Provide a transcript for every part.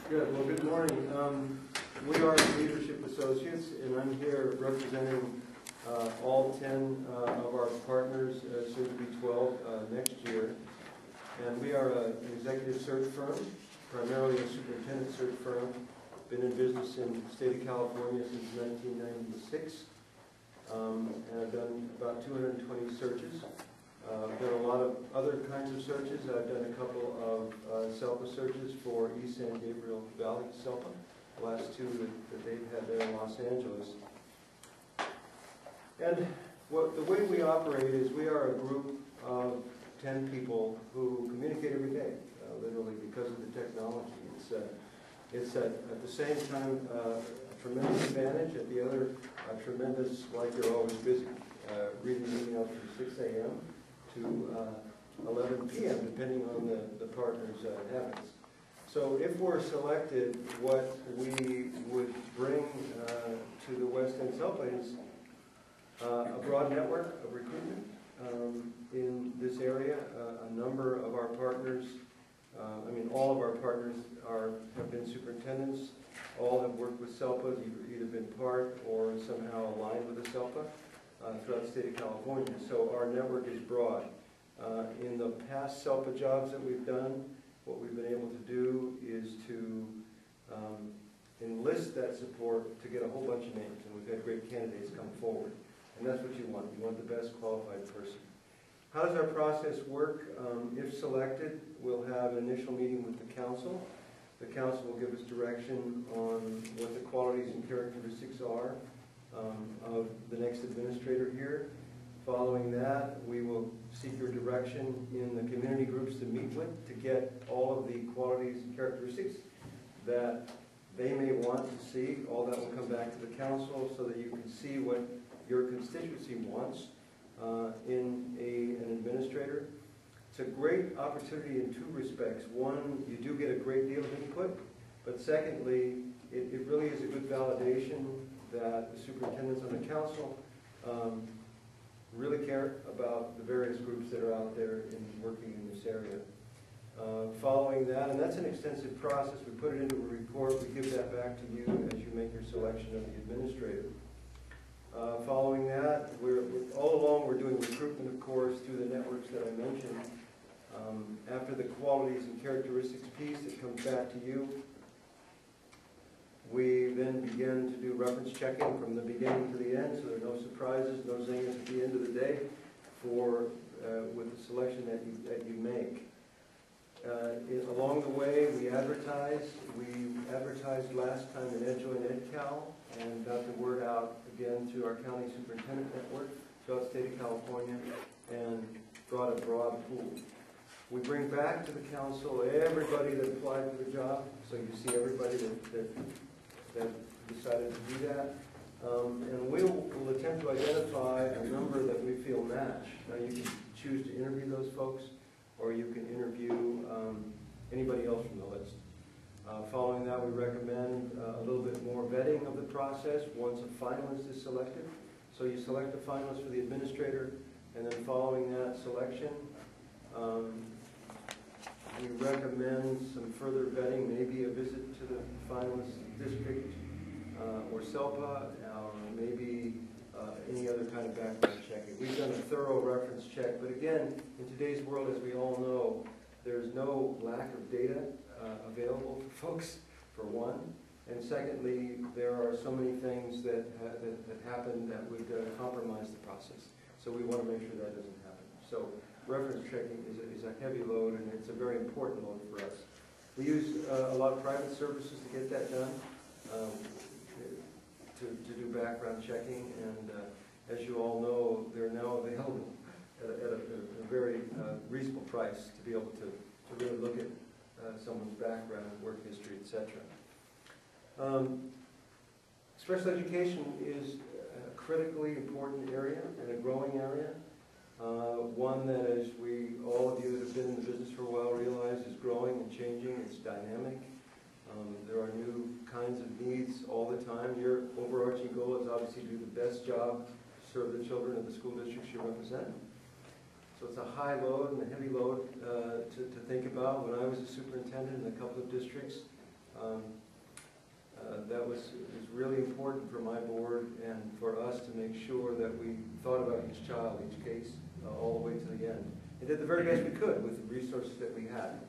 Good. Well, good morning. We are Leadership Associates, and I'm here representing all 10 of our partners, soon to be 12 next year. And we are an executive search firm, primarily a superintendent search firm. Been in business in the state of California since 1996. And I've done about 220 searches. I've done a lot of other kinds of searches. I've done a couple of SELPA searches for East San Gabriel Valley SELPA, the last two that they've had there in Los Angeles. And the way we operate is we are a group of 10 people who communicate every day, literally because of the technology. It's at the same time a tremendous advantage, at the other a tremendous, like you're always busy, reading emails from 6 a.m. to 11 p.m., depending on the partner's habits. So if we're selected, what we would bring to the West End SELPA is a broad network of recruitment in this area. A number of our partners, all of our partners have been superintendents. All have worked with SELPA, either been part or somehow aligned with the SELPA throughout the state of California. So our network is broad. In the past SELPA jobs that we've done, what we've been able to do is to enlist that support to get a whole bunch of names, and we've had great candidates come forward. And that's what you want. You want the best qualified person. How does our process work? If selected, we'll have an initial meeting with the council. The council will give us direction on what the qualities and characteristics are of the next administrator here. Following that, we will seek your direction in the community groups to meet with to get all of the qualities and characteristics that they may want to see. All that will come back to the council so that you can see what your constituency wants in an administrator. It's a great opportunity in two respects. One, you do get a great deal of input, but secondly, it really is a good validation that the superintendents on the council really care about the various groups that are out there working in this area. Following that, and that's an extensive process, we put it into a report, we give that back to you as you make your selection of the administrator. Following that, all along we're doing recruitment, of course, through the networks that I mentioned. After the qualities and characteristics piece that comes back to you, we then begin to do reference checking from the beginning to the end, so there are no surprises, no zingers at the end of the day with the selection that you make. Along the way, we advertise. We advertised last time in EdJoin EdCal and got the word out again through our county superintendent network throughout the state of California and brought a broad pool. We bring back to the council everybody that applied for the job, so you see everybody that decided to do that. And we'll attempt to identify a number that we feel match. Now you can choose to interview those folks, or you can interview anybody else from the list. Following that, we recommend a little bit more vetting of the process once a finalist is selected. So you select a finalist for the administrator, and then following that selection, we recommend some further vetting, maybe a visit to the finalist district or SELPA, maybe any other kind of background checking. We've done a thorough reference check, but again, in today's world, as we all know, there's no lack of data available for folks, for one. And secondly, there are so many things that happen that would compromise the process. So we want to make sure that doesn't happen. So reference checking is a heavy load, and it's a very important load for us. We use a lot of private services to get that done, to do background checking, and as you all know, they're now available at a very reasonable price to be able to really look at someone's background, work history, etc. Special education is a critically important area and a growing area. One that, as all of you that have been in the business for a while realize, is growing and changing. It's dynamic. There are new kinds of needs all the time. Your overarching goal is obviously to do the best job to serve the children of the school districts you represent. So it's a high load and a heavy load to think about. When I was a superintendent in a couple of districts, that was really important for my board and for us to make sure that we thought about each child, each case, all the way to the end. And did the very best we could with the resources that we had.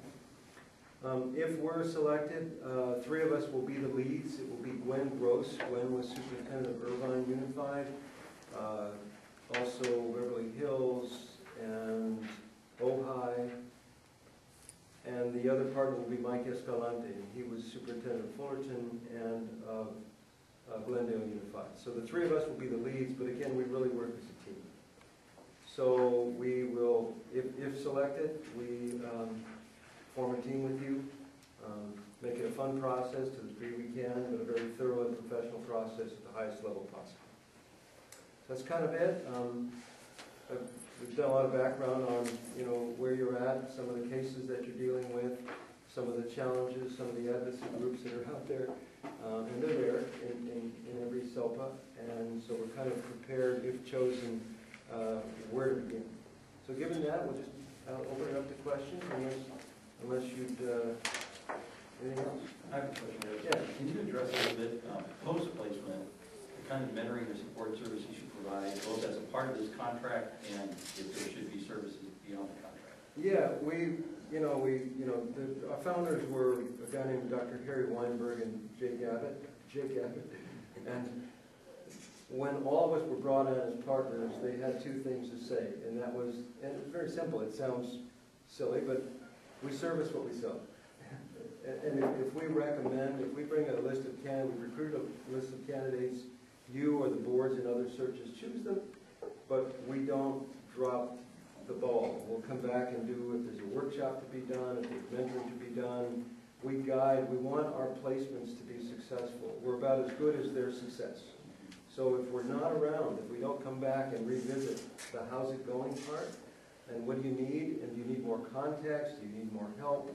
If we're selected, 3 of us will be the leads. It will be Gwen Gross. Gwen was Superintendent of Irvine Unified, also Beverly Hills and Ojai. And the other partner will be Mike Escalante. He was Superintendent of Fullerton and of Glendale Unified. So the 3 of us will be the leads, but again, we really work as a team. So we will, if selected, we form a team with you, make it a fun process to the degree we can, but a very thorough and professional process at the highest level possible. So that's kind of it. We've done a lot of background on, where you're at, some of the cases that you're dealing with, some of the challenges, some of the advocacy groups that are out there, and they're there in every SELPA, and so we're kind of prepared, if chosen, where to begin. So given that, we'll just open it up to questions, unless you'd, anything else? I have a question. Yeah. Can you address a little bit, post-placement, the kind of mentoring or support services you should provide, both as a part of this contract and if there should be services beyond the contract? Yeah, our founders were a guy named Dr. Harry Weinberg and Jake Abbott. And when all of us were brought in as partners, they had 2 things to say, and it was very simple. It sounds silly, but we service what we sell. And if we recommend, if we bring a list of candidates, we recruit a list of candidates, you or the boards and other searches choose them, but we don't drop the ball. We'll come back and do, if there's a workshop to be done, if there's mentoring to be done, we guide. We want our placements to be successful. We're about as good as their success. So if we're not around, if we don't come back and revisit the how's it going part, and what do you need, and do you need more context, do you need more help,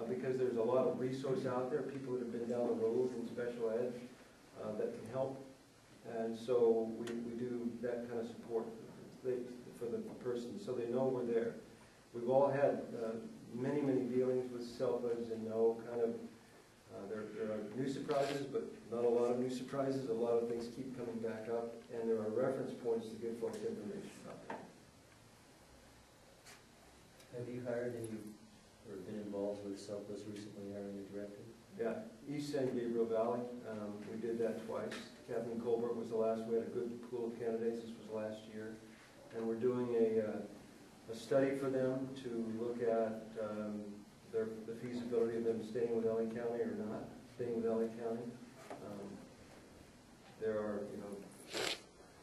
because there's a lot of resource out there, people that have been down the road in special ed that can help, and so we do that kind of support for the person, so they know we're there. We've all had many dealings with SELPAs and know kind of, there are new surprises, but not a lot of new surprises. A lot of things keep coming back up, and there are reference points to give folks information about that. Have you hired any, or been involved with SELPAs recently hiring a director? Yeah, East San Gabriel Valley, we did that twice. Kathleen Colbert was the last. We had a good pool of candidates. This was last year. And we're doing a study for them to look at the feasibility of them staying with LA County or not staying with LA County. There are,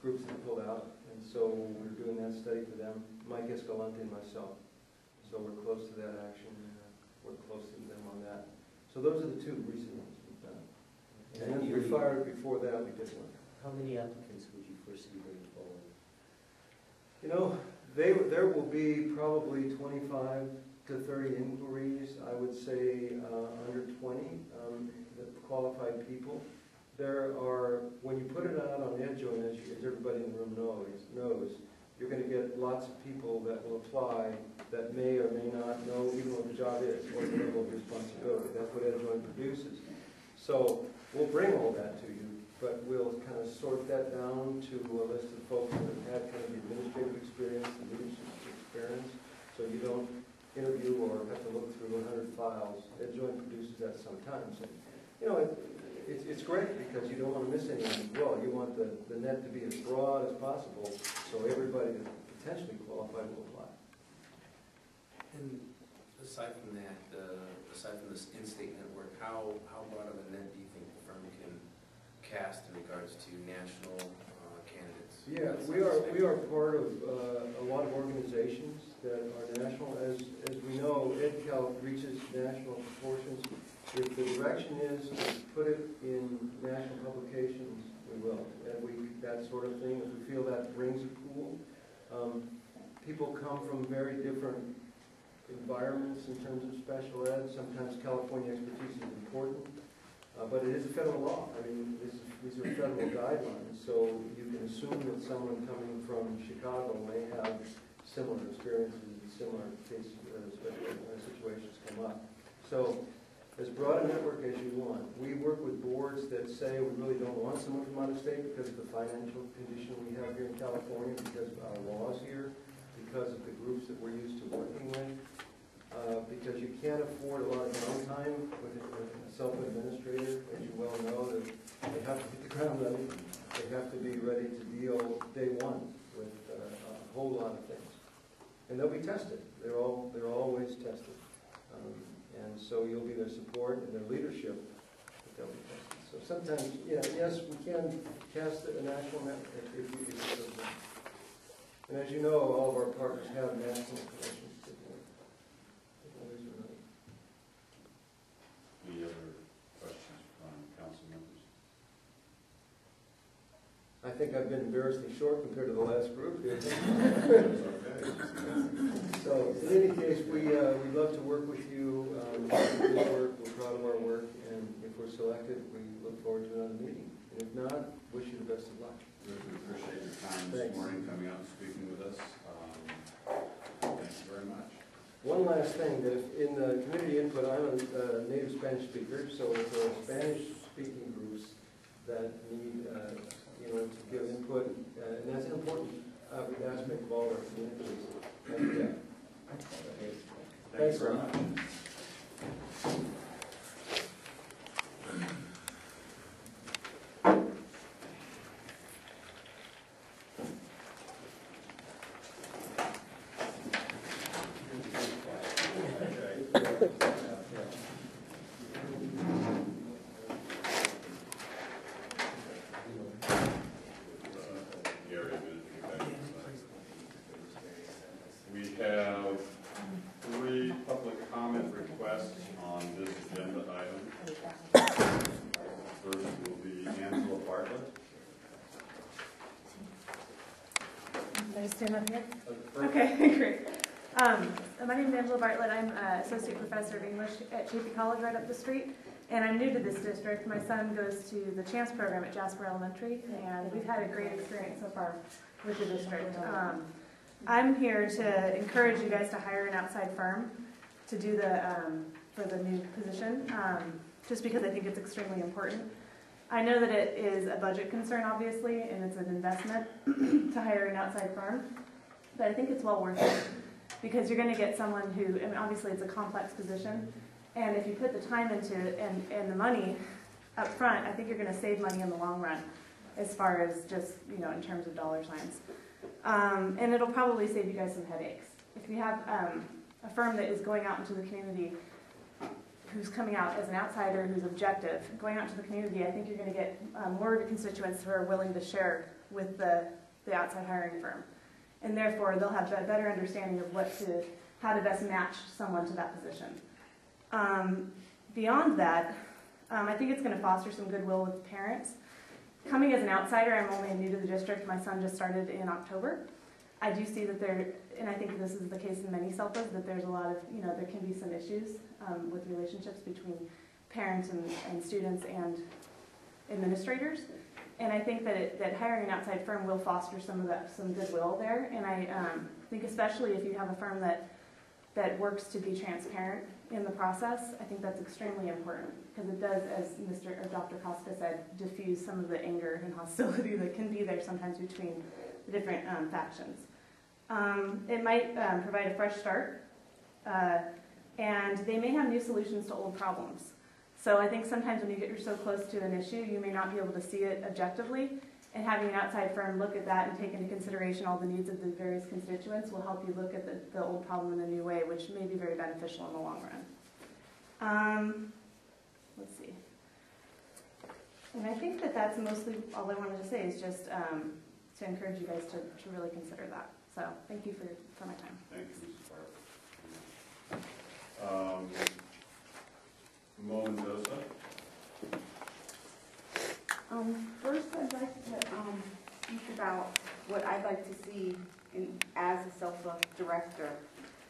groups that pulled out, and so we're doing that study for them, Mike Escalante and myself. So we're close to that action, and work closely with them on that. So those are the 2 recent ones we've done. And then before that, we did one. How many applicants would you foresee bringing forward? There will be probably 25 to 30 inquiries. I would say under 20 qualified people. There are, when you put it out on EdJoin, as everybody in the room knows, you're going to get lots of people that will apply that may or may not know even what the job is or the level of responsibility. That's what EdJoin produces. So we'll bring all that to you, but we'll kind of sort that down to a list of folks that have had kind of the administrative experience, the leadership experience, so you don't interview or have to look through 100 files. EdJoin produces that sometimes. And, it's great because you don't want to miss anyone as well. You want the net to be as broad as possible so everybody that's potentially qualified will apply. And aside from that, aside from this in-state network, how broad of a net do you think the firm can cast in regards to national candidates? Yeah, we are part of a lot of organizations that are national. As we know, EdCal reaches national proportions. If the direction is to put it in national publications, we will. And that sort of thing, if we feel that brings a pool. People come from very different environments in terms of special ed. Sometimes California expertise is important, but it is a federal law. I mean, these are federal guidelines, so you can assume that someone coming from Chicago may have similar experiences and similar case special situations come up. So as broad a network as you want. We work with boards that say we really don't want someone from out of state because of the financial condition we have here in California, because of our laws here, because of the groups that we're used to working with, because you can't afford a lot of downtime with a SELPA administrator, as you well know, that they have to hit the ground running. They have to be ready to deal day one with a whole lot of things. And they'll be tested. They're always tested. And so you'll be their support and their leadership that they'll be tested. So sometimes, yes, we can cast a national net if you so. And as you know, all of our partners have national connections to them. Any other questions from council members? I think I've been embarrassingly short compared to the last group here. So, in any case, we'd love to work with you. We're proud of our work, and if we're selected, we look forward to another meeting. And if not, wish you the best of luck. We appreciate your time this morning, coming out and speaking with us. Thank you very much. One last thing, that if in the community input, I'm a native Spanish speaker, so if there are Spanish-speaking groups that need, to give input, and that's an important aspect of all our communities. Thanks very much. We have 3 public comment requests on this agenda item. First will be Angela Bartlett. Can I just stand up here? Okay, great. My name is Angela Bartlett. I'm an associate professor of English at Chapey College right up the street, and I'm new to this district. My son goes to the Chance program at Jasper Elementary, and we've had a great experience so far with the district. I'm here to encourage you guys to hire an outside firm to do for the new position, just because I think it's extremely important. I know that it is a budget concern, obviously, and it's an investment to hire an outside firm, but I think it's well worth it because you're going to get someone who, I mean, obviously it's a complex position, and if you put the time into it and the money up front, I think you're going to save money in the long run as far as just, in terms of dollar signs. And it'll probably save you guys some headaches. If you have a firm that is going out into the community, who's coming out as an outsider, who's objective, going out to the community, I think you're going to get more of your constituents who are willing to share with the outside hiring firm. And therefore, they'll have a better understanding of how to best match someone to that position. Beyond that, I think it's going to foster some goodwill with parents. Coming as an outsider, I'm only new to the district. My son just started in October. I do see that and I think this is the case in many SELPAs, that there's a lot of, there can be some issues with relationships between parents and students and administrators. And I think that hiring an outside firm will foster some goodwill there. And I think especially if you have a firm that works to be transparent in the process, I think that's extremely important because it does, as Dr. Costa said, diffuse some of the anger and hostility that can be there sometimes between the different factions. It might provide a fresh start, and they may have new solutions to old problems. So I think sometimes when you're so close to an issue, you may not be able to see it objectively, and having an outside firm look at that and take into consideration all the needs of the various constituents will help you look at the old problem in a new way, which may be very beneficial in the long run. Let's see. And I think that's mostly all I wanted to say is just to encourage you guys to really consider that. So thank you for my time. Thank you, Mrs. Bartlett. Mo Mendoza. First, I'd like to speak about what I'd like to see as a SELPA director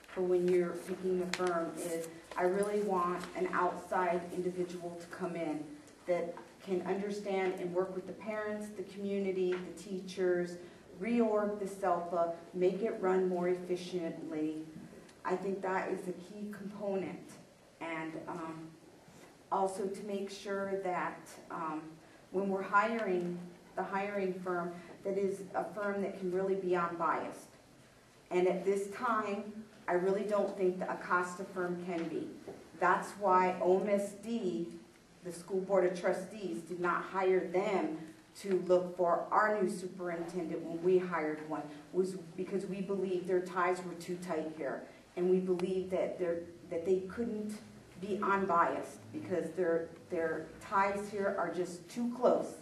for when you're picking a firm is I really want an outside individual to come in that can understand and work with the parents, the community, the teachers, reorg the SELPA, make it run more efficiently. I think that is a key component. And also to make sure that when we're hiring the hiring firm, that is a firm that can really be unbiased. And at this time, I really don't think the Acosta firm can be. That's why OMSD, the School Board of Trustees, did not hire them to look for our new superintendent when we hired one, was because we believed their ties were too tight here. And we believed that they couldn't be unbiased because their ties here are just too close.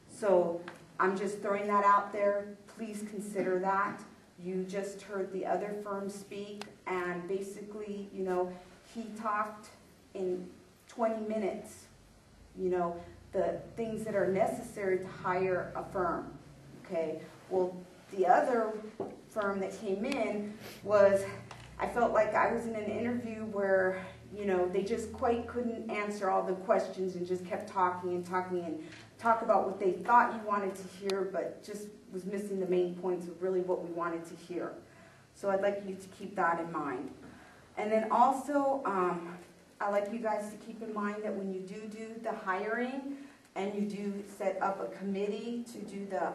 So I'm just throwing that out there. Please consider that. You just heard the other firm speak, and basically, you know, he talked in 20 minutes, you know, the things that are necessary to hire a firm, okay? Well, the other firm that came in was, I felt like I was in an interview where, you know, they just quite couldn't answer all the questions and just kept talking and talking and talk about what they thought you wanted to hear, but just was missing the main points of really what we wanted to hear. So I'd like you to keep that in mind. And then also, I'd like you guys to keep in mind that when you do the hiring and you do set up a committee to do the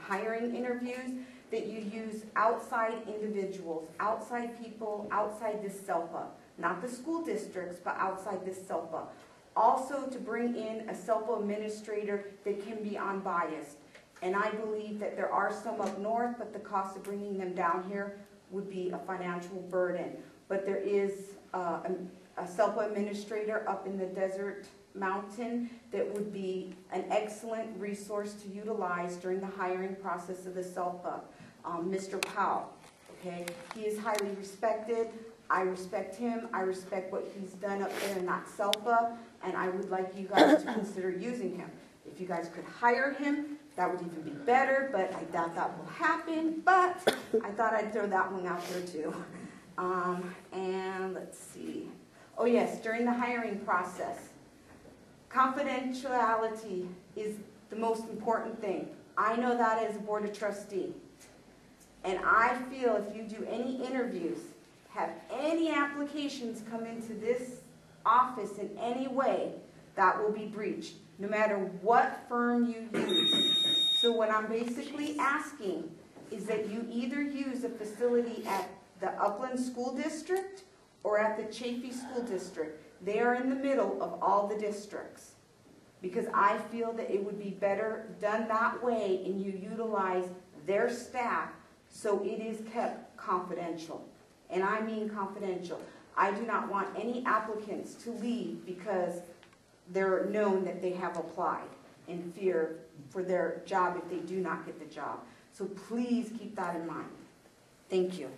hiring interviews, that you use outside individuals, outside people, outside this SELPA, not the school districts, but outside this SELPA. Also to bring in a SELPA administrator that can be unbiased. And I believe that there are some up north, but the cost of bringing them down here would be a financial burden. But there is a SELPA administrator up in the desert mountain that would be an excellent resource to utilize during the hiring process of the SELPA, Mr. Powell. Okay, he is highly respected. I respect him. I respect what he's done up there in that SELPA, and I would like you guys to consider using him. If you guys could hire him, that would even be better, but I doubt that will happen. But I thought I'd throw that one out there too. And let's see. Oh yes, during the hiring process, confidentiality is the most important thing. I know that as a board of trustee. And I feel if you do any interviews, have any applications come into this office in any way, that will be breached, no matter what firm you use. So what I'm basically asking is that you either use a facility at the Upland School District or at the Chaffee School District. They are in the middle of all the districts. Because I feel that it would be better done that way and you utilize their staff so it is kept confidential. And I mean confidential. I do not want any applicants to leave because they're known that they have applied in fear for their job if they do not get the job. So please keep that in mind. Thank you.